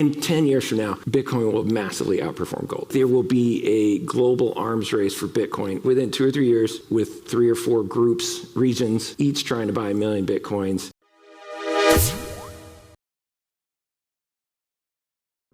In 10 years from now, Bitcoin will massively outperform gold. There will be a global arms race for Bitcoin within 2 or 3 years with 3 or 4 groups, regions, each trying to buy 1 million Bitcoins.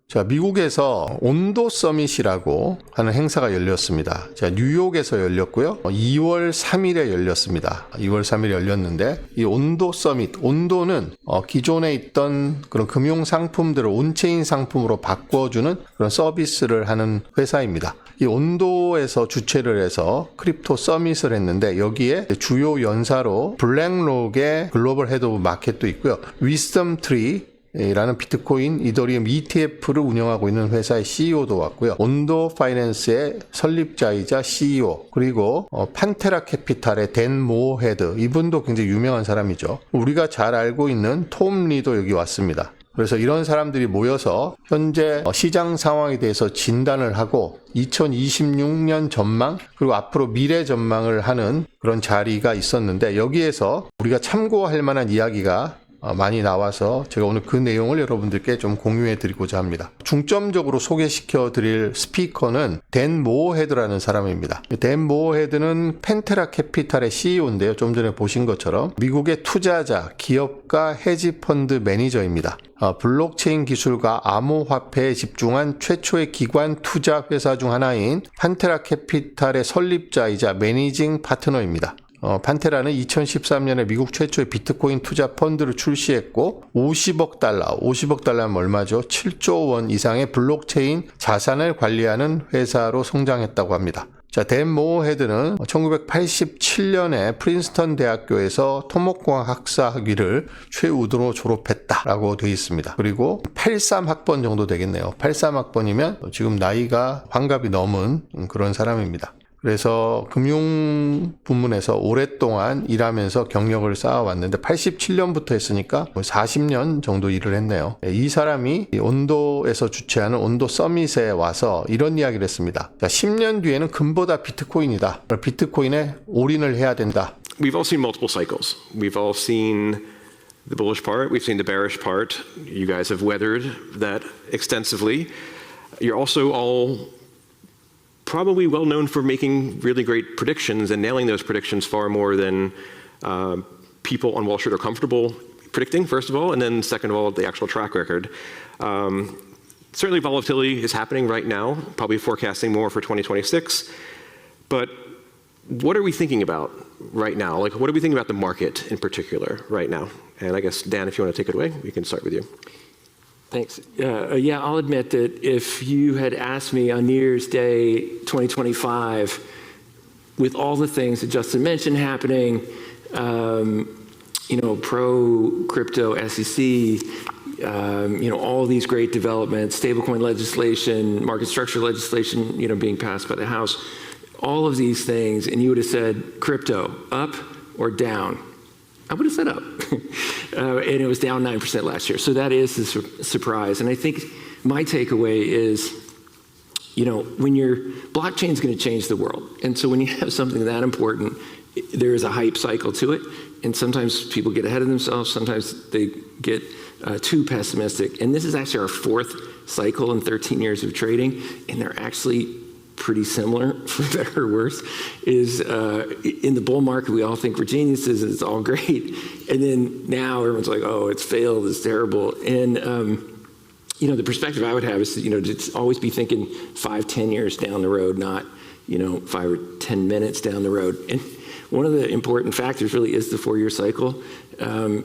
자, 미국에서 온도 서밋이라고 하는 행사가 열렸습니다. 자, 뉴욕에서 열렸고요. 2월 3일에 열렸습니다. 2월 3일에 열렸는데 이 온도 서밋, 온도는 기존에 있던 그런 금융 상품들을 온체인 상품으로 바꿔주는 그런 서비스를 하는 회사입니다. 이 온도에서 주최를 해서 크립토 서밋을 했는데 여기에 주요 연사로 블랙록의 글로벌 헤드 오브 마켓도 있고요. 위스덤 트리 라는 비트코인, 이더리움 ETF를 운영하고 있는 회사의 CEO도 왔고요. 온도 파이낸스의 설립자이자 CEO, 그리고 판테라 캐피탈의 댄 모헤드, 이분도 굉장히 유명한 사람이죠. 우리가 잘 알고 있는 톰 리도 여기 왔습니다. 그래서 이런 사람들이 모여서 현재 시장 상황에 대해서 진단을 하고 2026년 전망 그리고 앞으로 미래 전망을 하는 그런 자리가 있었는데 여기에서 우리가 참고할 만한 이야기가 많이 나와서 제가 오늘 그 내용을 여러분들께 좀 공유해 드리고자 합니다. 중점적으로 소개시켜 드릴 스피커는 댄 모헤드라는 사람입니다. 댄 모헤드는 펜테라 캐피탈의 CEO인데요. 좀 전에 보신 것처럼 미국의 투자자, 기업가, 헤지펀드 매니저입니다. 블록체인 기술과 암호화폐에 집중한 최초의 기관 투자 회사 중 하나인 판테라 캐피탈의 설립자이자 매니징 파트너입니다. 판테라는 2013년에 미국 최초의 비트코인 투자 펀드를 출시했고 50억 달러면 얼마죠? 7조 원 이상의 블록체인 자산을 관리하는 회사로 성장했다고 합니다. 자, 댄 모헤드는 1987년에 프린스턴 대학교에서 토목공학 학사 학위를 최우등으로 졸업했다라고 되어 있습니다. 그리고 83학번 정도 되겠네요. 83학번이면 지금 나이가 환갑이 넘은 그런 사람입니다. 그래서 금융 부문에서 오랫동안 일하면서 경력을 쌓아왔는데 87년부터 했으니까 40년 정도 일을 했네요. 이 사람이 온도에서 주최하는 온도 서밋에 와서 이런 이야기를 했습니다. 10년 뒤에는 금보다 비트코인이다. 비트코인에 올인을 해야 된다. We've all seen multiple cycles. We've all seen the bullish part. We've seen the bearish part. You guys have weathered that extensively. You're also all probably well known for making really great predictions and nailing those predictions far more than people on Wall Street are comfortable predicting, first of all, and then second of all, the actual track record. Certainly volatility is happening right now, probably forecasting more for 2026, but what are we thinking about right now? Like, what are we thinking about the market in particular right now? And I guess, Dan, if you want to take it away, we can start with you. Thanks. Yeah, I'll admit that if you had asked me on New Year's Day 2025, with all the things that Justin mentioned happening, pro-crypto SEC, all these great developments, stablecoin legislation, market structure legislation, being passed by the House, all of these things, and you would have said crypto, up or down? I would have said up. And it was down 9% last year. So that is a surprise. And I think my takeaway is, when your blockchain is going to change the world. And so when you have something that important, there is a hype cycle to it. And sometimes people get ahead of themselves. Sometimes they get too pessimistic. And this is actually our 4th cycle in 13 years of trading. And they're actually pretty similar, for better or worse, is in the bull market, we all think we're geniuses, and it's all great. And then now everyone's like, oh, it's failed, it's terrible. And, the perspective I would have is, to always be thinking 5-10 years down the road, not, 5 or 10 minutes down the road. And one of the important factors really is the 4-year cycle. When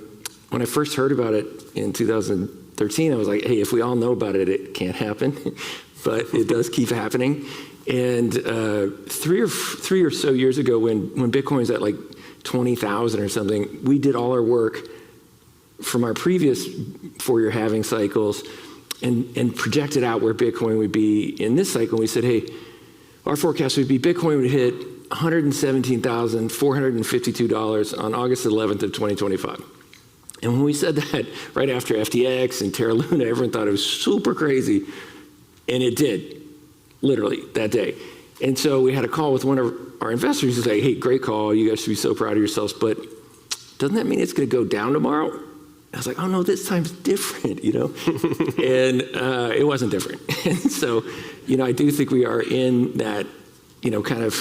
I first heard about it in 2013, I was like, hey, if we all know about it, it can't happen. But it does keep happening. And 3 or so years ago, when Bitcoin was at like 20,000 or something, we did all our work from our previous 4-year halving cycles and projected out where Bitcoin would be in this cycle. We said, hey, our forecast would be Bitcoin would hit $117,452 on August 11th of 2025. And when we said that right after FTX and Terra Luna, everyone thought it was super crazy. And it did. Literally, that day. And so we had a call with one of our investors who said, hey, great call. You guys should be so proud of yourselves. But doesn't that mean it's going to go down tomorrow? I was like, oh no, this time's different, you know? And it wasn't different. And so, you know, I do think we are in that, you know, kind of,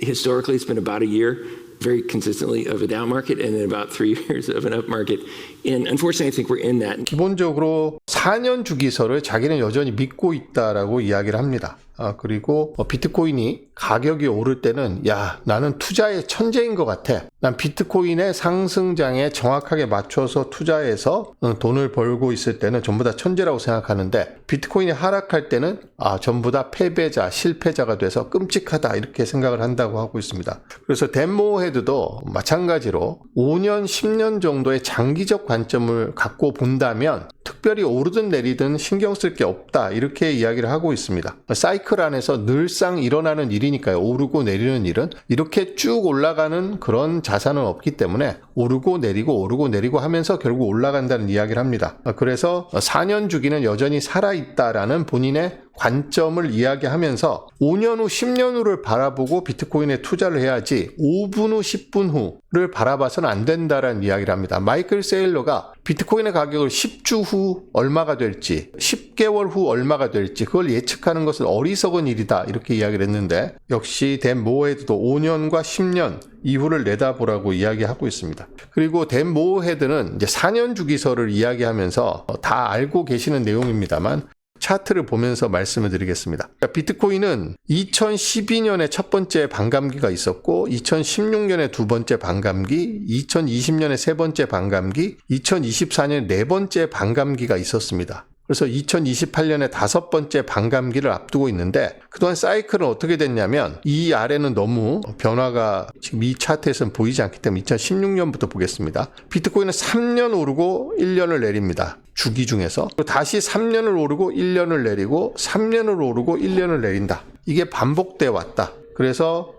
historically it's been about a year, very consistently, of a down market, and then about 3 years of an up market. And unfortunately, I think we're in that. 기본적으로 4년 주기설을 자기는 여전히 믿고 있다라고 이야기를 합니다. 그리고 비트코인이 가격이 오를 때는 야, 나는 투자의 천재인 것 같아. 난 비트코인의 상승장에 정확하게 맞춰서 투자해서 돈을 벌고 있을 때는 전부 다 천재라고 생각하는데, 비트코인이 하락할 때는 전부 다 패배자, 실패자가 돼서 끔찍하다, 이렇게 생각을 한다고 하고 있습니다. 그래서 댄 모어헤드도 마찬가지로 5년, 10년 정도의 장기적 관점을 갖고 본다면 특별히 오르든 내리든 신경 쓸 게 없다, 이렇게 이야기를 하고 있습니다. 사이클 안에서 늘상 일어나는 일이니까요. 오르고 내리는 일은 이렇게 쭉 올라가는 그런 자산은 없기 때문에 오르고 내리고 하면서 결국 올라간다는 이야기를 합니다. 그래서 4년 주기는 여전히 살아있다라는 본인의 관점을 이야기하면서 5년 후, 10년 후를 바라보고 비트코인에 투자를 해야지 5분 후, 10분 후를 바라봐서는 안 된다라는 이야기를 합니다. 마이클 세일러가 비트코인의 가격을 10주 후 얼마가 될지, 10개월 후 얼마가 될지 그걸 예측하는 것은 어리석은 일이다, 이렇게 이야기를 했는데, 역시 댄 모어헤드도 5년과 10년 이후를 내다보라고 이야기하고 있습니다. 그리고 댄 모어헤드는 이제 4년 주기설을 이야기하면서 다 알고 계시는 내용입니다만 차트를 보면서 말씀을 드리겠습니다. 비트코인은 2012년에 첫 번째 반감기가 있었고, 2016년에 두 번째 반감기, 2020년에 세 번째 반감기, 2024년에 네 번째 반감기가 있었습니다. 그래서 2028년에 다섯 번째 반감기를 앞두고 있는데, 그동안 사이클은 어떻게 됐냐면, 이 아래는 너무 변화가 지금 이 차트에서는 보이지 않기 때문에 2016년부터 보겠습니다. 비트코인은 3년 오르고 1년을 내립니다. 주기 중에서. 다시 3년을 오르고 1년을 내리고 3년을 오르고 1년을 내린다. 이게 반복돼 왔다. 그래서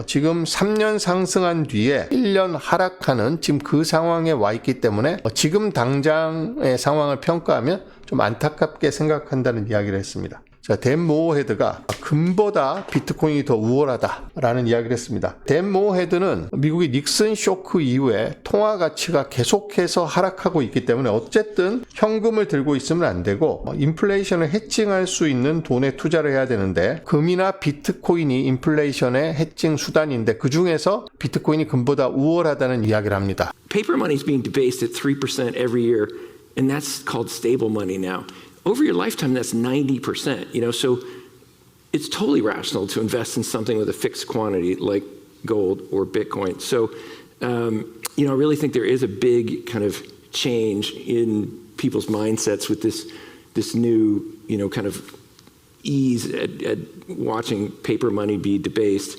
지금 3년 상승한 뒤에 1년 하락하는 지금 그 상황에 와 있기 때문에 지금 당장의 상황을 평가하면 좀 안타깝게 생각한다는 이야기를 했습니다. 자, 댄 모어헤드가 금보다 비트코인이 더 우월하다라는 이야기를 했습니다. 댄 모어헤드는 미국의 닉슨 쇼크 이후에 통화 가치가 계속해서 하락하고 있기 때문에 어쨌든 현금을 들고 있으면 안 되고 인플레이션을 해칭할 수 있는 돈에 투자를 해야 되는데, 금이나 비트코인이 인플레이션의 해칭 수단인데 그 중에서 비트코인이 금보다 우월하다는 이야기를 합니다. Paper money is being debased at 3% every year, and that's called stable money now. Over your lifetime, that's 90%, you know, so it's totally rational to invest in something with a fixed quantity like gold or Bitcoin. So, you know, I really think there is a big kind of change in people's mindsets with this new, you know, kind of ease at watching paper money be debased.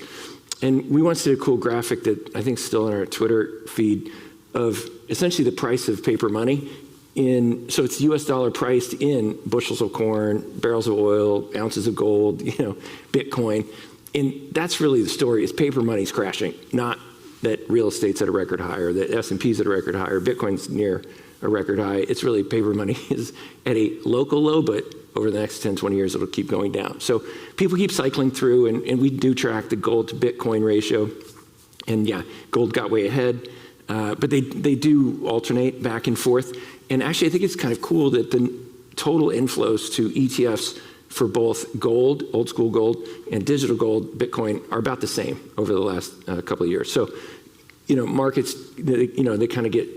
And we once did a cool graphic that I think is still in our Twitter feed of essentially the price of paper money. So it's US dollar priced in bushels of corn, barrels of oil, ounces of gold, you know, Bitcoin. And that's really the story, is paper money's crashing, not that real estate's at a record high or that S&P's at a record high or Bitcoin's near a record high. It's really paper money is at a local low, but over the next 10, 20 years, it'll keep going down. So people keep cycling through, and we do track the gold to Bitcoin ratio. And yeah, gold got way ahead, but they do alternate back and forth. And actually, I think it's kind of cool that the total inflows to ETFs for both gold, old school gold, and digital gold, Bitcoin, are about the same over the last couple of years. So, you know, markets, you know, they kind of get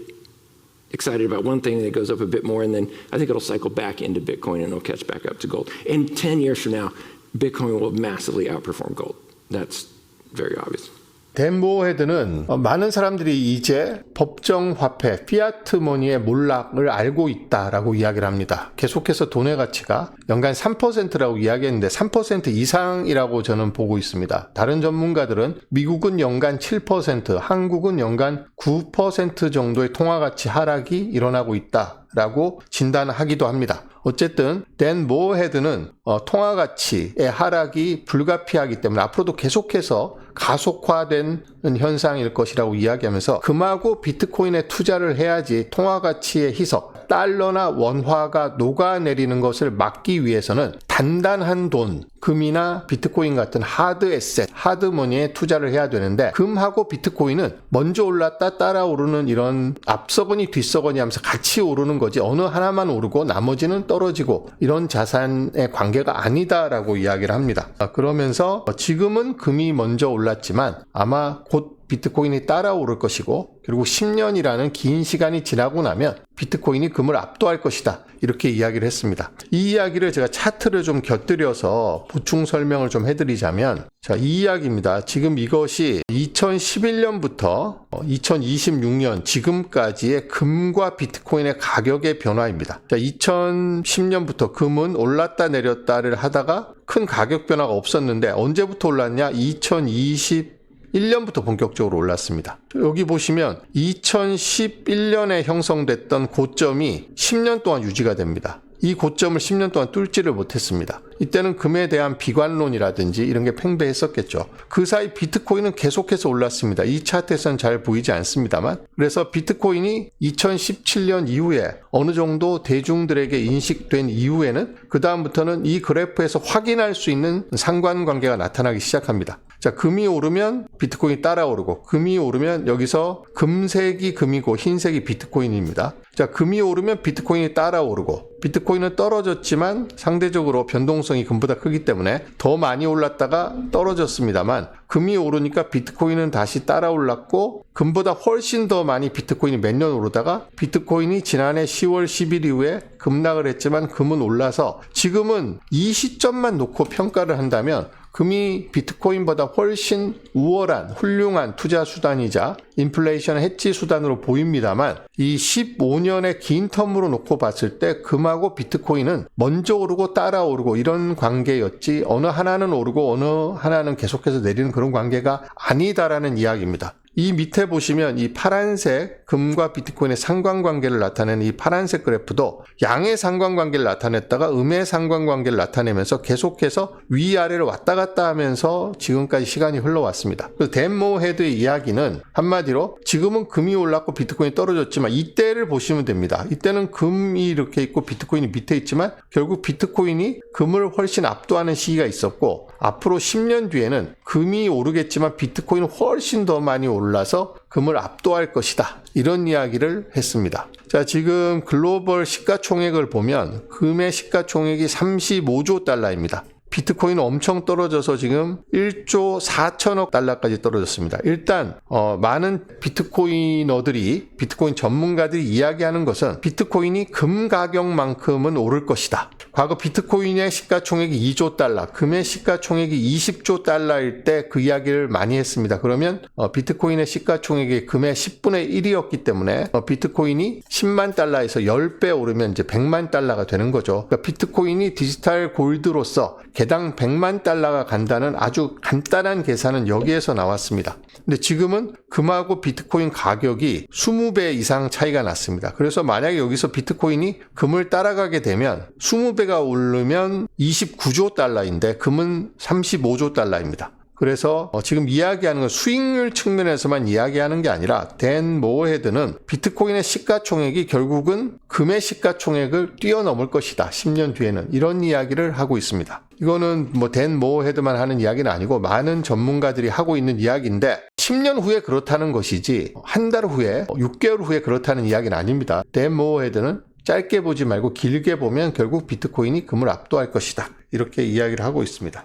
excited about one thing and it goes up a bit more, and then I think it'll cycle back into Bitcoin and it'll catch back up to gold. And 10 years from now, Bitcoin will massively outperform gold. That's very obvious. 댄 모어헤드는 많은 사람들이 이제 법정 화폐, 피아트 머니의 몰락을 알고 있다라고 이야기를 합니다. 계속해서 돈의 가치가 연간 3%라고 이야기했는데 3% 이상이라고 저는 보고 있습니다. 다른 전문가들은 미국은 연간 7%, 한국은 연간 9% 정도의 통화 가치 하락이 일어나고 있다라고 진단하기도 합니다. 어쨌든 댄 모어헤드는 통화 가치의 하락이 불가피하기 때문에 앞으로도 계속해서 가속화된 현상일 것이라고 이야기하면서 금하고 비트코인에 투자를 해야지 통화 가치의 희석, 그러니까 달러나 원화가 녹아내리는 것을 막기 위해서는 단단한 돈, 금이나 비트코인 같은 하드 에셋, 하드머니에 투자를 해야 되는데 금하고 비트코인은 먼저 올랐다 따라오르는 이런 앞서거니 뒤서거니 하면서 같이 오르는 거지 어느 하나만 오르고 나머지는 떨어지고 이런 자산의 관계가 아니다라고 이야기를 합니다. 그러면서 지금은 금이 먼저 올랐지만 아마 곧 비트코인이 따라오를 것이고 그리고 10년이라는 긴 시간이 지나고 나면 비트코인이 금을 압도할 것이다. 이렇게 이야기를 했습니다. 이 이야기를 제가 차트를 좀 곁들여서 보충 설명을 좀 해드리자면 자, 이 이야기입니다. 지금 이것이 2011년부터 2026년 지금까지의 금과 비트코인의 가격의 변화입니다. 자, 2010년부터 금은 올랐다 내렸다를 하다가 큰 가격 변화가 없었는데 언제부터 올랐냐? 2021년부터 본격적으로 올랐습니다. 여기 보시면 2011년에 형성됐던 고점이 10년 동안 유지가 됩니다. 이 고점을 10년 동안 뚫지를 못했습니다. 이때는 금에 대한 비관론이라든지 이런 게 팽배했었겠죠. 그 사이 비트코인은 계속해서 올랐습니다. 이 차트에서는 잘 보이지 않습니다만. 그래서 비트코인이 2017년 이후에 어느 정도 대중들에게 인식된 이후에는 그 다음부터는 이 그래프에서 확인할 수 있는 상관관계가 나타나기 시작합니다. 자, 금이 오르면 비트코인이 따라오르고 금이 오르면 여기서 금색이 금이고 흰색이 비트코인입니다. 자, 금이 오르면 비트코인이 따라오르고 비트코인은 떨어졌지만 상대적으로 변동성이 금보다 크기 때문에 더 많이 올랐다가 떨어졌습니다만 금이 오르니까 비트코인은 다시 따라 올랐고 금보다 훨씬 더 많이 비트코인이 몇 년 오르다가 비트코인이 지난해 10월 10일 이후에 급락을 했지만 금은 올라서 지금은 이 시점만 놓고 평가를 한다면 금이 비트코인보다 훨씬 우월한 훌륭한 투자 수단이자 인플레이션 해지 수단으로 보입니다만 이 15년의 긴 텀으로 놓고 봤을 때 금하고 비트코인은 먼저 오르고 따라오르고 이런 관계였지 어느 하나는 오르고 어느 하나는 계속해서 내리는 그런 관계가 아니다라는 이야기입니다. 이 밑에 보시면 이 파란색 금과 비트코인의 상관관계를 나타내는 이 파란색 그래프도 양의 상관관계를 나타냈다가 음의 상관관계를 나타내면서 계속해서 위아래를 왔다 갔다 하면서 지금까지 시간이 흘러왔습니다. 그래서 댄 모어헤드의 이야기는 한마디로 지금은 금이 올랐고 비트코인이 떨어졌지만 이때를 보시면 됩니다. 이때는 금이 이렇게 있고 비트코인이 밑에 있지만 결국 비트코인이 금을 훨씬 압도하는 시기가 있었고 앞으로 10년 뒤에는 금이 오르겠지만 비트코인은 훨씬 더 많이 올라서 금을 압도할 것이다. 이런 이야기를 했습니다. 자, 지금 글로벌 시가총액을 보면 금의 시가총액이 35조 달러입니다. 비트코인은 엄청 떨어져서 지금 1조 4천억 달러까지 떨어졌습니다. 일단 많은 비트코이너들이 비트코인 전문가들이 이야기하는 것은 비트코인이 금 가격만큼은 오를 것이다. 과거 비트코인의 시가총액이 2조 달러, 금의 시가총액이 20조 달러일 때 그 이야기를 많이 했습니다. 그러면 비트코인의 시가총액이 금의 10분의 1이었기 때문에 비트코인이 10만 달러에서 10배 오르면 이제 100만 달러가 되는 거죠. 그러니까 비트코인이 디지털 골드로서 개당 100만 달러가 간다는 아주 간단한 계산은 여기에서 나왔습니다. 근데 지금은 금하고 비트코인 가격이 20배 이상 차이가 났습니다. 그래서 만약에 여기서 비트코인이 금을 따라가게 되면 20배가 오르면 29조 달러인데 금은 35조 달러입니다. 그래서 지금 이야기하는 건 수익률 측면에서만 이야기하는 게 아니라 댄 모어헤드는 비트코인의 시가총액이 결국은 금의 시가총액을 뛰어넘을 것이다. 10년 뒤에는 이런 이야기를 하고 있습니다. 이거는 댄 모어헤드만 하는 이야기는 아니고 많은 전문가들이 하고 있는 이야기인데 10년 후에 그렇다는 것이지 한 달 후에 6개월 후에 그렇다는 이야기는 아닙니다. 댄 모어헤드는 짧게 보지 말고 길게 보면 결국 비트코인이 금을 압도할 것이다. 이렇게 이야기를 하고 있습니다.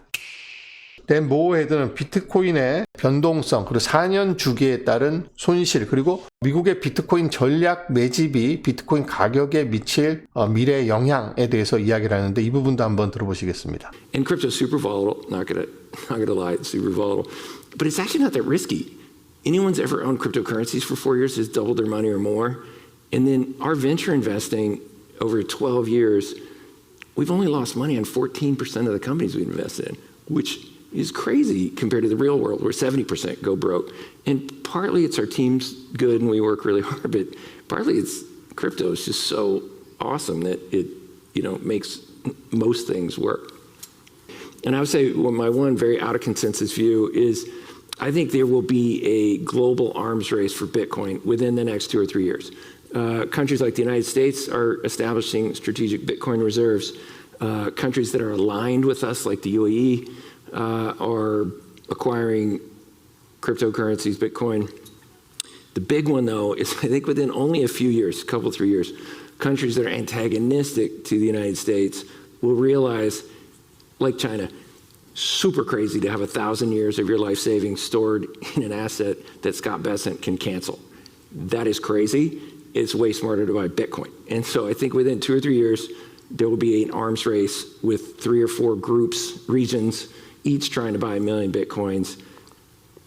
댄 모어헤드는 비트코인의 변동성 그리고 4년 주기에 따른 손실 그리고 미국의 비트코인 전략 매집이 비트코인 가격에 미칠 미래 영향에 대해서 이야기를 하는데 이 부분도 한번 들어보시겠습니다. And crypto's super volatile. Not gonna lie, it's super volatile, but it's actually not that risky. Anyone's ever owned cryptocurrencies for 4 years has doubled their money or more, and then our venture investing over 12 years, we've only lost money on 14% of the companies we invested in, which is crazy compared to the real world where 70% go broke. And partly it's our team's good and we work really hard, but partly it's crypto is just so awesome that it, makes most things work. And I would say my one very out of consensus view is I think there will be a global arms race for Bitcoin within the next 2 or 3 years. Countries like the United States are establishing strategic Bitcoin reserves. Countries that are aligned with us, like the UAE, are acquiring cryptocurrencies, Bitcoin. The big one, though, is I think within only a few years, a couple, 3 years, countries that are antagonistic to the United States will realize, like China, super crazy to have 1,000 years of your life savings stored in an asset that Scott Bessent can cancel. That is crazy. It's way smarter to buy Bitcoin. And so I think within 2 or 3 years, there will be an arms race with 3 or 4 groups, regions, each trying to buy 1 million Bitcoins.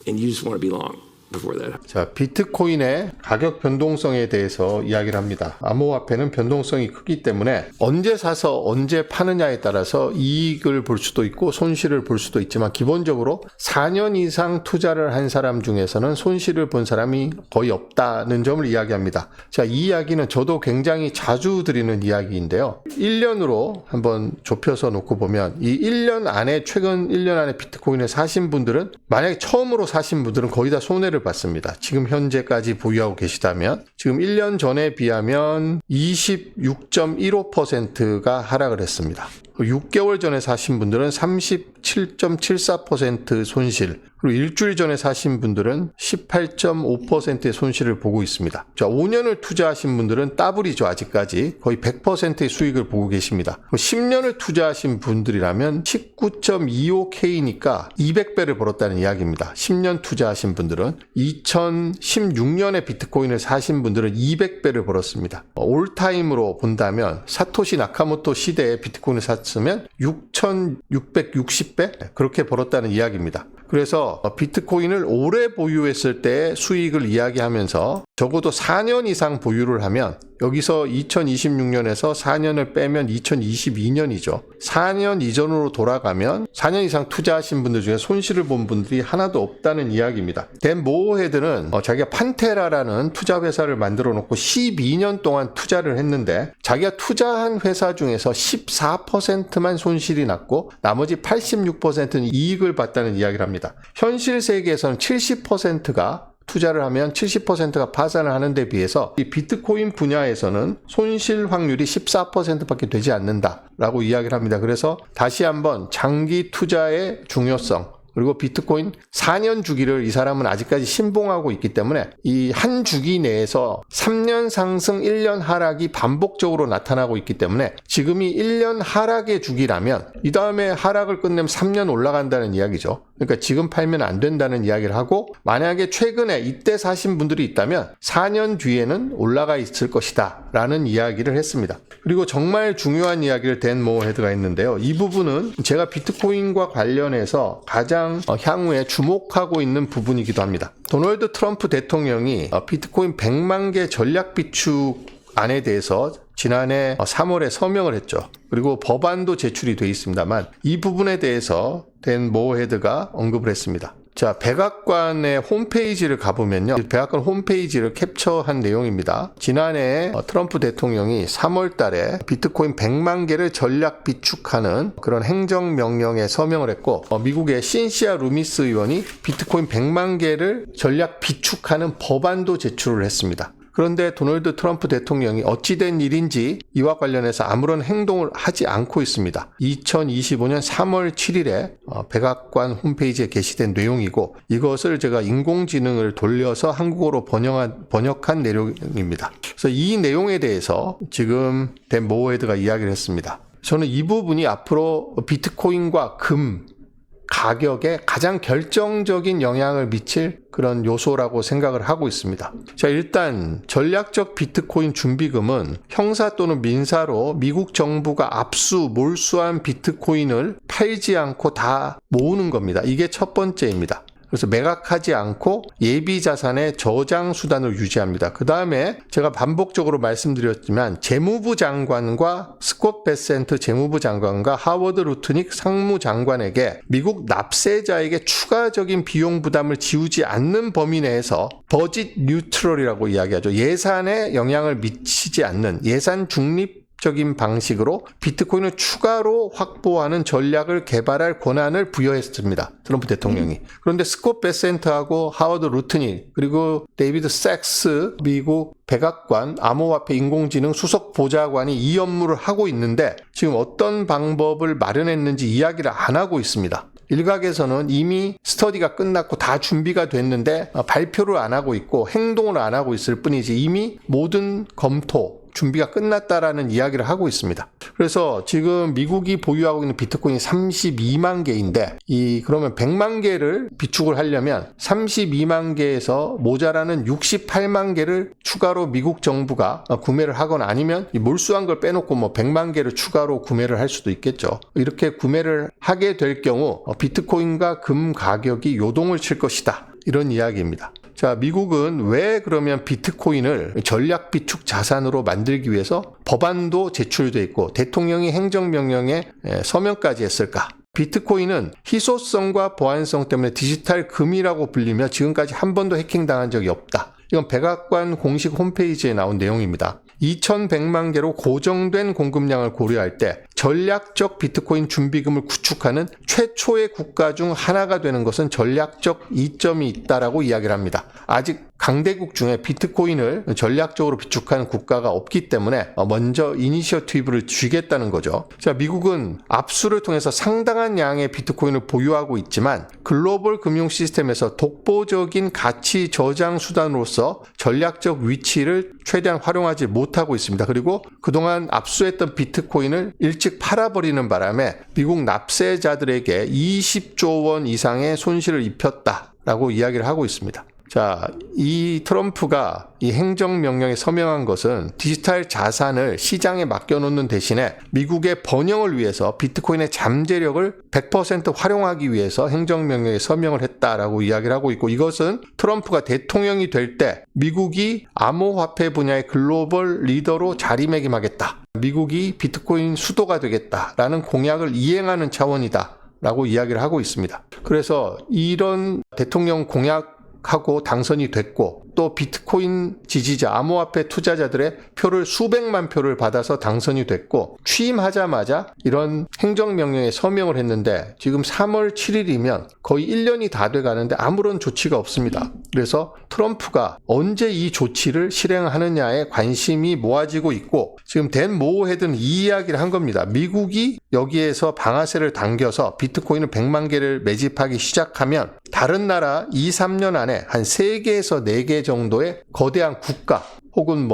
And you just want to be long before that. 자, 비트코인의 가격 변동성에 대해서 이야기를 합니다. 암호화폐는 변동성이 크기 때문에 언제 사서 언제 파느냐에 따라서 이익을 볼 수도 있고 손실을 볼 수도 있지만 기본적으로 4년 이상 투자를 한 사람 중에서는 손실을 본 사람이 거의 없다는 점을 이야기합니다. 자, 이 이야기는 저도 굉장히 자주 드리는 이야기인데요. 1년으로 한번 좁혀서 놓고 보면 이 1년 안에 최근 1년 안에 비트코인을 사신 분들은 만약에 처음으로 사신 분들은 거의 다 손해를 받습니다. 지금 현재까지 보유하고 계시다면 지금 1년 전에 비하면 26.15%가 하락을 했습니다. 6개월 전에 사신 분들은 37.74% 손실, 그리고 일주일 전에 사신 분들은 18.5%의 손실을 보고 있습니다. 자, 5년을 투자하신 분들은 더블이죠. 아직까지 거의 100%의 수익을 보고 계십니다. 10년을 투자하신 분들이라면 19.25K니까 200배를 벌었다는 이야기입니다. 10년 투자하신 분들은 2016년에 비트코인을 사신 분들은 200배를 벌었습니다. 올타임으로 본다면 사토시 나카모토 시대에 비트코인을 샀으면 6,660배 그렇게 벌었다는 이야기입니다. 그래서 비트코인을 오래 보유했을 때의 수익을 이야기하면서 적어도 4년 이상 보유를 하면 여기서 2026년에서 4년을 빼면 2022년이죠. 4년 이전으로 돌아가면 4년 이상 투자하신 분들 중에 손실을 본 분들이 하나도 없다는 이야기입니다. 댄 모어헤드는 자기가 판테라라는 투자 회사를 만들어 놓고 12년 동안 투자를 했는데 자기가 투자한 회사 중에서 14%만 손실이 났고 나머지 86%는 이익을 봤다는 이야기를 합니다. 현실 세계에서는 70%가 투자를 하면 70%가 파산을 하는 데 비해서 이 비트코인 분야에서는 손실 확률이 14%밖에 되지 않는다라고 이야기를 합니다. 그래서 다시 한번 장기 투자의 중요성, 그리고 비트코인 4년 주기를 이 사람은 아직까지 신봉하고 있기 때문에 이 한 주기 내에서 3년 상승 1년 하락이 반복적으로 나타나고 있기 때문에 지금이 1년 하락의 주기라면 이 다음에 하락을 끝내면 3년 올라간다는 이야기죠. 그러니까 지금 팔면 안 된다는 이야기를 하고 만약에 최근에 이때 사신 분들이 있다면 4년 뒤에는 올라가 있을 것이다 라는 이야기를 했습니다. 그리고 정말 중요한 이야기를 댄 모어헤드가 했는데요. 이 부분은 제가 비트코인과 관련해서 가장 향후에 주목하고 있는 부분이기도 합니다. 도널드 트럼프 대통령이 비트코인 100만 개 전략 비축안에 대해서 지난해 3월에 서명을 했죠. 그리고 법안도 제출이 되어 있습니다만 이 부분에 대해서 댄 모어헤드가 언급을 했습니다. 자, 백악관의 홈페이지를 가보면요. 백악관 홈페이지를 캡처한 내용입니다. 지난해 트럼프 대통령이 3월 달에 비트코인 100만 개를 전략 비축하는 그런 행정명령에 서명을 했고 미국의 신시아 루미스 의원이 비트코인 100만 개를 전략 비축하는 법안도 제출을 했습니다. 그런데 도널드 트럼프 대통령이 어찌된 일인지 이와 관련해서 아무런 행동을 하지 않고 있습니다. 2025년 3월 7일에 백악관 홈페이지에 게시된 내용이고 이것을 제가 인공지능을 돌려서 한국어로 번역한 내용입니다. 그래서 이 내용에 대해서 지금 댄 모어헤드가 이야기를 했습니다. 저는 이 부분이 앞으로 비트코인과 금 가격에 가장 결정적인 영향을 미칠 그런 요소라고 생각을 하고 있습니다. 자, 일단 전략적 비트코인 준비금은 형사 또는 민사로 미국 정부가 몰수한 비트코인을 팔지 않고 다 모으는 겁니다. 이게 첫 번째입니다. 그래서 매각하지 않고 예비 자산의 저장 수단을 유지합니다. 그 다음에 제가 반복적으로 말씀드렸지만 재무부 장관과 스콧 베센트 재무부 장관과 하워드 루트닉 상무장관에게 미국 납세자에게 추가적인 비용 부담을 지우지 않는 범위 내에서 버짓 뉴트럴이라고 이야기하죠. 예산에 영향을 미치지 않는 예산 중립 적인 방식으로 비트코인을 추가로 확보하는 전략을 개발할 권한을 부여했습니다. 트럼프 대통령이. 그런데 스콧 베센트하고 하워드 루트니 그리고 데이비드 삭스 미국 백악관 암호화폐 인공지능 수석 보좌관이 이 업무를 하고 있는데 지금 어떤 방법을 마련했는지 이야기를 안 하고 있습니다. 일각에서는 이미 스터디가 끝났고 다 준비가 됐는데 발표를 안 하고 있고 행동을 안 하고 있을 뿐이지 이미 모든 검토 준비가 끝났다라는 이야기를 하고 있습니다. 그래서 지금 미국이 보유하고 있는 비트코인이 32만 개인데 그러면 100만 개를 비축을 하려면 32만 개에서 모자라는 68만 개를 추가로 미국 정부가 구매를 하거나 아니면 몰수한 걸 빼놓고 100만 개를 추가로 구매를 할 수도 있겠죠. 이렇게 구매를 하게 될 경우 비트코인과 금 가격이 요동을 칠 것이다. 이런 이야기입니다. 자, 미국은 왜 그러면 비트코인을 전략 비축 자산으로 만들기 위해서 법안도 제출돼 있고 대통령이 행정명령에 서명까지 했을까? 비트코인은 희소성과 보안성 때문에 디지털 금이라고 불리며 지금까지 한 번도 해킹당한 적이 없다. 이건 백악관 공식 홈페이지에 나온 내용입니다. 2100만 개로 고정된 공급량을 고려할 때 전략적 비트코인 준비금을 구축하는 최초의 국가 중 하나가 되는 것은 전략적 이점이 있다라고 이야기를 합니다. 아직 강대국 중에 비트코인을 전략적으로 비축하는 국가가 없기 때문에 먼저 이니셔티브를 쥐겠다는 거죠. 자, 미국은 압수를 통해서 상당한 양의 비트코인을 보유하고 있지만 글로벌 금융 시스템에서 독보적인 가치 저장 수단으로서 전략적 위치를 최대한 활용하지 못하고 있습니다. 그리고 그동안 압수했던 비트코인을 일찍 팔아버리는 바람에 미국 납세자들에게 20조 원 이상의 손실을 입혔다라고 이야기를 하고 있습니다. 자, 이 트럼프가 이 행정명령에 서명한 것은 디지털 자산을 시장에 맡겨놓는 대신에 미국의 번영을 위해서 비트코인의 잠재력을 100% 활용하기 위해서 행정명령에 서명을 했다라고 이야기를 하고 있고 이것은 트럼프가 대통령이 될 때 미국이 암호화폐 분야의 글로벌 리더로 자리매김하겠다. 미국이 비트코인 수도가 되겠다라는 공약을 이행하는 차원이다. 라고 이야기를 하고 있습니다. 그래서 이런 대통령 공약하고 당선이 됐고 또 비트코인 지지자, 암호화폐 투자자들의 표를 수백만 표를 받아서 당선이 됐고 취임하자마자 이런 행정명령에 서명을 했는데 지금 3월 7일이면 거의 1년이 다 돼가는데 아무런 조치가 없습니다. 그래서 트럼프가 언제 이 조치를 실행하느냐에 관심이 모아지고 있고 지금 댄 모어헤드는 이 이야기를 한 겁니다. 미국이 여기에서 방아쇠를 당겨서 비트코인을 100만 개를 매집하기 시작하면 다른 나라 2, 3년 안에 한 3개에서 4개 정도의 거대한 국가 혹은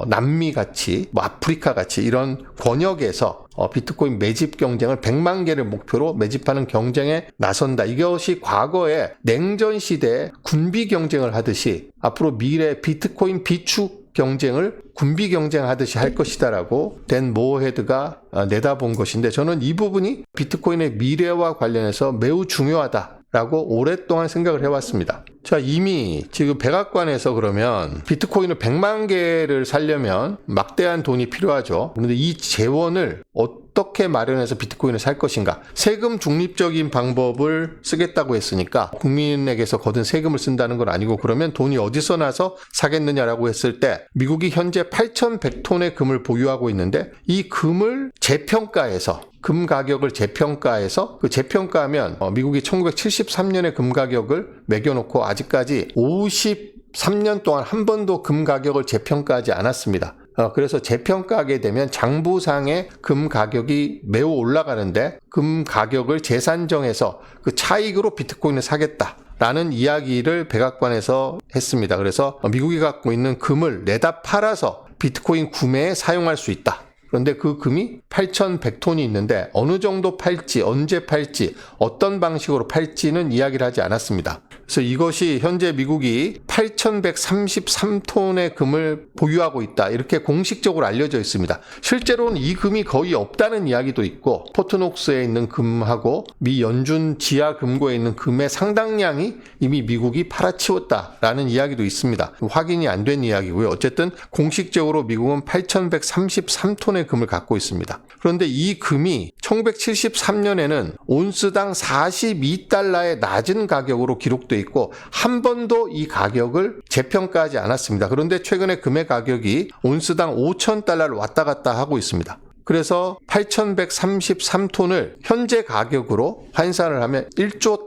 남미 같이 아프리카 같이 이런 권역에서 비트코인 매집 경쟁을 100만 개를 목표로 매집하는 경쟁에 나선다. 이것이 과거에 냉전 시대에 군비 경쟁을 하듯이 앞으로 미래 비트코인 비축 경쟁을 군비 경쟁하듯이 할 것이다라고 댄 모어헤드가 내다본 것인데 저는 이 부분이 비트코인의 미래와 관련해서 매우 중요하다라고 오랫동안 생각을 해왔습니다. 자, 이미 지금 백악관에서 그러면 비트코인을 100만 개를 살려면 막대한 돈이 필요하죠. 그런데 이 재원을 어떻게 마련해서 비트코인을 살 것인가? 세금 중립적인 방법을 쓰겠다고 했으니까 국민에게서 거둔 세금을 쓴다는 건 아니고 그러면 돈이 어디서 나서 사겠느냐라고 했을 때 미국이 현재 8,100톤의 금을 보유하고 있는데 이 금을 재평가해서 금 가격을 재평가해서 그 재평가하면 미국이 1973년에 금 가격을 매겨놓고 아직까지 53년 동안 한 번도 금 가격을 재평가하지 않았습니다. 그래서 재평가하게 되면 장부상의 금 가격이 매우 올라가는데 금 가격을 재산정해서 그 차익으로 비트코인을 사겠다라는 이야기를 백악관에서 했습니다. 그래서 미국이 갖고 있는 금을 내다 팔아서 비트코인 구매에 사용할 수 있다. 그런데 그 금이 8,100톤이 있는데 어느 정도 팔지, 언제 팔지, 어떤 방식으로 팔지는 이야기를 하지 않았습니다. 그래서 이것이 현재 미국이 8,133톤의 금을 보유하고 있다. 이렇게 공식적으로 알려져 있습니다. 실제로는 이 금이 거의 없다는 이야기도 있고 포트녹스에 있는 금하고 미 연준 지하 금고에 있는 금의 상당량이 이미 미국이 팔아치웠다라는 이야기도 있습니다. 확인이 안 된 이야기고요. 어쨌든 공식적으로 미국은 8,133톤의 금을 갖고 있습니다. 그런데 이 금이 1973년에는 온스당 $42의 낮은 가격으로 기록되어 기록돼 있고 한 번도 이 가격을 재평가하지 않았습니다. 그런데 최근에 금의 가격이 온스당 5,000달러를 왔다 갔다 하고 있습니다. 그래서 8,133톤을 현재 가격으로 환산을 하면 1조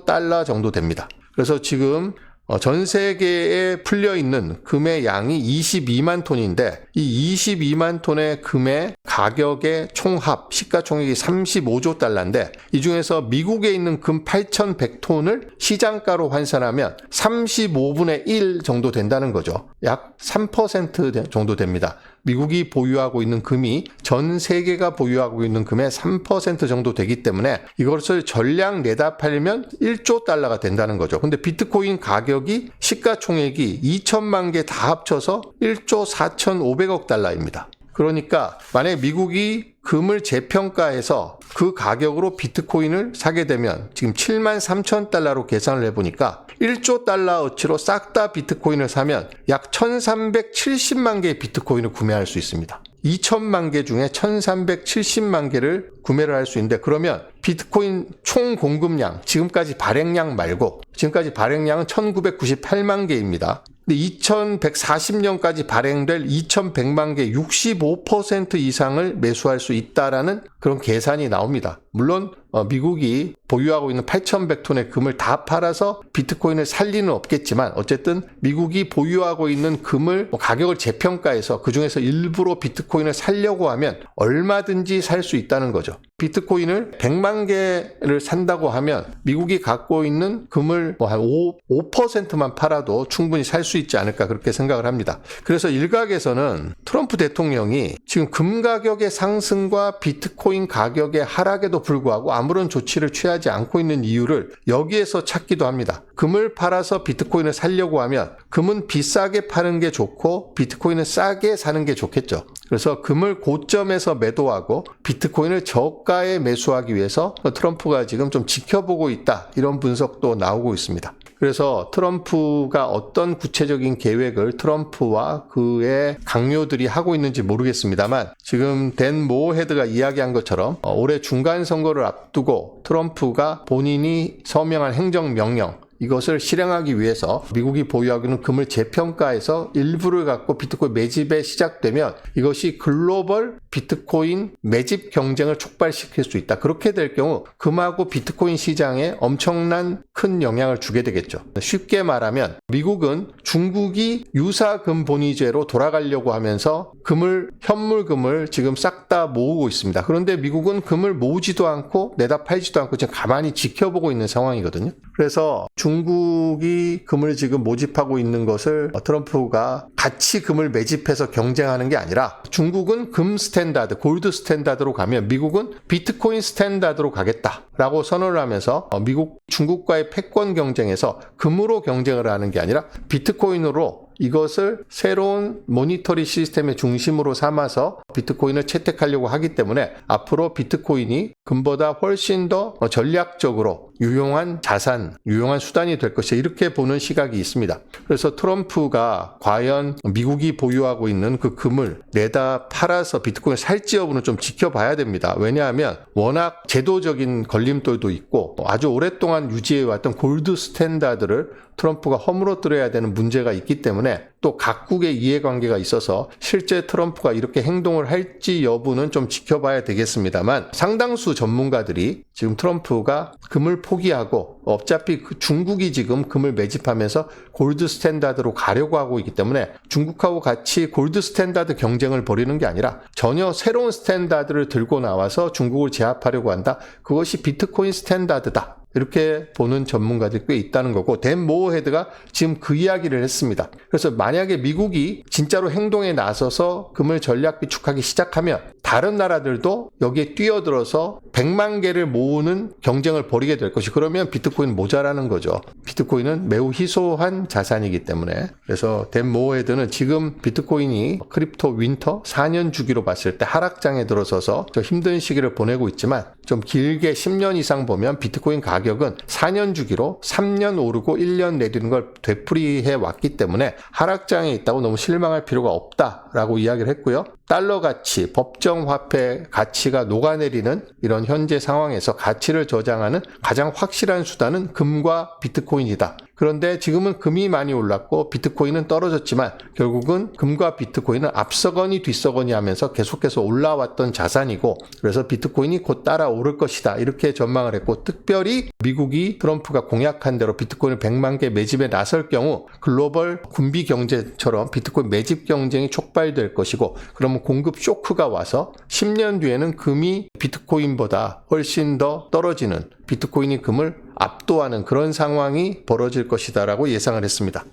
달러 정도 됩니다. 그래서 지금 전 세계에 풀려 있는 금의 양이 22만 톤인데 이 22만 톤의 금의 가격의 총합 시가총액이 35조 달러인데 이 중에서 미국에 있는 금 8,100톤을 시장가로 환산하면 35분의 1 정도 된다는 거죠. 약 3% 정도 됩니다. 미국이 보유하고 있는 금이 전 세계가 보유하고 있는 금의 3% 정도 되기 때문에 이것을 전량 내다 팔면 1조 달러가 된다는 거죠. 근데 비트코인 가격이 시가총액이 2천만 개 다 합쳐서 1조 4,500억 달러입니다. 그러니까 만약에 미국이 금을 재평가해서 그 가격으로 비트코인을 사게 되면 지금 7만 3천 달러로 계산을 해보니까 1조 달러어치로 싹 다 비트코인을 사면 약 1370만 개의 비트코인을 구매할 수 있습니다. 2천만 개 중에 1370만 개를 구매를 할 수 있는데 그러면 비트코인 총 공급량, 지금까지 발행량 말고 지금까지 발행량은 1998만 개입니다. 근데 2140년까지 발행될 2100만 개 65% 이상을 매수할 수 있다라는 그런 계산이 나옵니다. 물론 미국이 보유하고 있는 8,100톤의 금을 다 팔아서 비트코인을 살 리는 없겠지만 어쨌든 미국이 보유하고 있는 금을 가격을 재평가해서 그중에서 일부러 비트코인을 살려고 하면 얼마든지 살 수 있다는 거죠. 비트코인을 100만 개를 산다고 하면 미국이 갖고 있는 금을 한 5%만 팔아도 충분히 살 수 있지 않을까 그렇게 생각을 합니다. 그래서 일각에서는 트럼프 대통령이 지금 금 가격의 상승과 비트코인 가격의 하락에도 불구하고 아무런 조치를 취하지 않고 있는 이유를 여기에서 찾기도 합니다. 금을 팔아서 비트코인을 살려고 하면 금은 비싸게 파는 게 좋고 비트코인은 싸게 사는 게 좋겠죠. 그래서 금을 고점에서 매도하고 비트코인을 저가에 매수하기 위해서 트럼프가 지금 좀 지켜보고 있다 이런 분석도 나오고 있습니다. 그래서 트럼프가 어떤 구체적인 계획을 트럼프와 그의 강요들이 하고 있는지 모르겠습니다만 지금 댄 모어헤드가 이야기한 것처럼 올해 중간선거를 앞두고 트럼프가 본인이 서명한 행정명령 이것을 실행하기 위해서 미국이 보유하고 있는 금을 재평가해서 일부를 갖고 비트코인 매집에 시작되면 이것이 글로벌 비트코인 매집 경쟁을 촉발시킬 수 있다. 그렇게 될 경우 금하고 비트코인 시장에 엄청난 큰 영향을 주게 되겠죠. 쉽게 말하면 미국은 중국이 유사금 본위제로 돌아가려고 하면서 현물금을 지금 싹 다 모으고 있습니다. 그런데 미국은 금을 모으지도 않고 내다 팔지도 않고 지금 가만히 지켜보고 있는 상황이거든요. 그래서 중국이 금을 지금 모집하고 있는 것을 트럼프가 같이 금을 매집해서 경쟁하는 게 아니라 중국은 금 스탠다드, 골드 스탠다드로 가면 미국은 비트코인 스탠다드로 가겠다라고 선언을 하면서 중국과의 패권 경쟁에서 금으로 경쟁을 하는 게 아니라 비트코인으로 이것을 새로운 모니터리 시스템의 중심으로 삼아서 비트코인을 채택하려고 하기 때문에 앞으로 비트코인이 금보다 훨씬 더 전략적으로 유용한 자산, 유용한 수단이 될 것이다. 이렇게 보는 시각이 있습니다. 그래서 트럼프가 과연 미국이 보유하고 있는 그 금을 내다 팔아서 비트코인을 살지 여부는 좀 지켜봐야 됩니다. 왜냐하면 워낙 제도적인 걸림돌도 있고 아주 오랫동안 유지해왔던 골드 스탠다드를 트럼프가 허물어뜨려야 되는 문제가 있기 때문에 또 각국의 이해관계가 있어서 실제 트럼프가 이렇게 행동을 할지 여부는 좀 지켜봐야 되겠습니다만 상당수 전문가들이 지금 트럼프가 금을 포기하고 어차피 중국이 지금 금을 매집하면서 골드 스탠다드로 가려고 하고 있기 때문에 중국하고 같이 골드 스탠다드 경쟁을 벌이는 게 아니라 전혀 새로운 스탠다드를 들고 나와서 중국을 제압하려고 한다. 그것이 비트코인 스탠다드다. 이렇게 보는 전문가들이 꽤 있다는 거고 댄 모어헤드가 지금 그 이야기를 했습니다. 그래서 만약에 미국이 진짜로 행동에 나서서 금을 전략 비축하기 시작하면 다른 나라들도 여기에 뛰어들어서 100만 개를 모으는 경쟁을 벌이게 될 것이 그러면 비트코인 모자라는 거죠. 비트코인은 매우 희소한 자산이기 때문에 그래서 댄 모어헤드는 지금 비트코인이 크립토 윈터 4년 주기로 봤을 때 하락장에 들어서서 좀 힘든 시기를 보내고 있지만 좀 길게 10년 이상 보면 비트코인 가격은 4년 주기로 3년 오르고 1년 내리는 걸 되풀이해 왔기 때문에 하락장에 있다고 너무 실망할 필요가 없다라고 이야기를 했고요. 달러 가치, 법정 화폐 가치가 녹아내리는 이런 현재 상황에서 가치를 저장하는 가장 확실한 수단은 금과 비트코인이다. 그런데 지금은 금이 많이 올랐고 비트코인은 떨어졌지만 결국은 금과 비트코인은 앞서거니 뒤서거니 하면서 계속해서 올라왔던 자산이고, 그래서 비트코인이 곧 따라오를 것이다 이렇게 전망을 했고, 특별히 미국이 트럼프가 공약한 대로 비트코인을 100만 개 매집에 나설 경우 글로벌 군비 경제처럼 비트코인 매집 경쟁이 촉발될 것이고, 그러면 공급 쇼크가 와서 10년 뒤에는 금이 비트코인보다 훨씬 더 떨어지는, 비트코인이 금을 압도하는 그런 상황이 벌어질 것이다라고 예상을 했습니다.